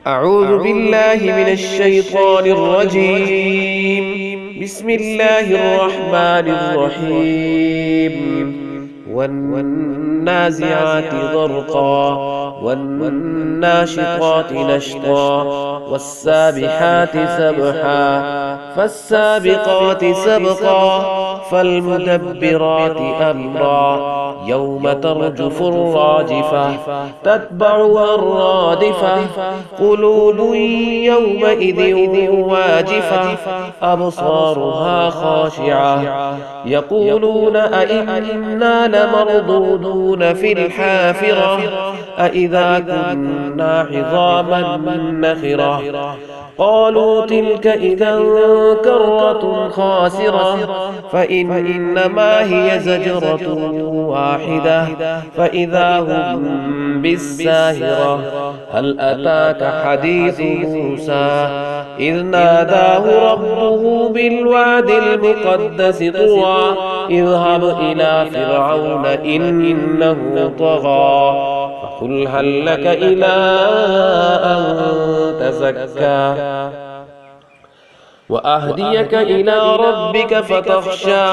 أعوذ بالله من الشيطان الرجيم. بسم الله الرحمن الرحيم. والنازعات غرقا والناشطات نشطا والسابحات سبحا فالسابقات سبقا فالمدبرات أمرا يوم ترجف الراجفة تتبعها الرادفة قلوب يومئذ واجفة أبصارها خاشعة يقولون أئنا لمردودون في الحافرة أئذا كنا عظاما نخرة قالوا تلك إذا كرة خاسرة فإنما هي زجرة واحدة فإذا هم بالساهرة هل أتاك حديث موسى إذ ناداه ربه بالواد المقدس طوى اذهب إلى فرعون إنه طغى فقل هل لك إلى أن تزكى وأهديك إلى ربك فتخشى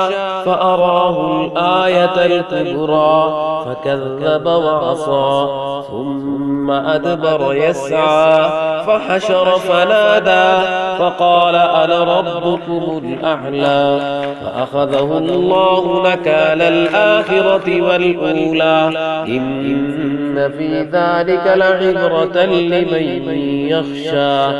فأراه الآية الكبرى فكذب وعصى ثم أدبر يسعى فحشر فنادى فقال أنا ربكم الأعلى فأخذه الله نكال الآخرة والأولى إن في ذلك لعبرة لمن يخشى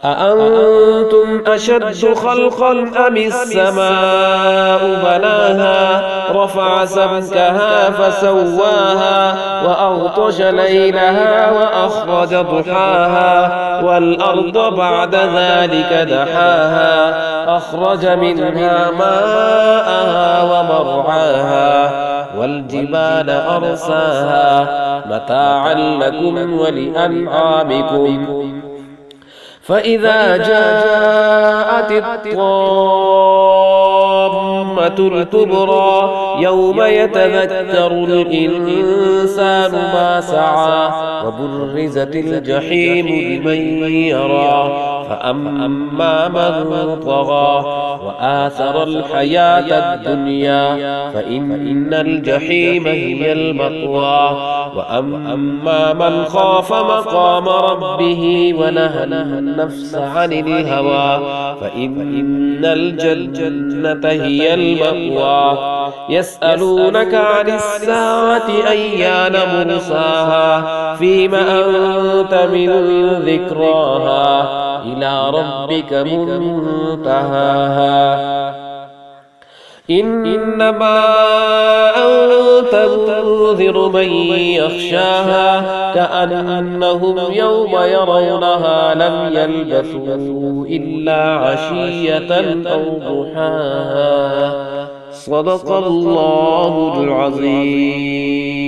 أأنتم أشد خلقا أم السماء بناها رفع سمكها فسواها وأغطش ليلها وأخرج ضحاها والأرض بعد ذلك دحاها أخرج منها ماءها ومرعاها والجبال أرساها متاعا لكم ولأنعامكم فإذا جاءت الطامة الكبرى يوم يتذكر الإنسان ما سعى وبرزت الجحيم لمن يرى فأما من طغى وآثر الحياة الدنيا فإن الجحيم هي المأوى وأما من خاف مقام ربه ونهى النفس عن الهوى فإن الجنة هي المأوى يسألونك عن الساعة أيان مرساها فيم أنت من ذكراها إلى ربك منتهاها إنما أنت منذر من يخشاها كأنهم يوم يرونها لم يلبثوا إلا عشية أو ضحاها صدق الله العظيم.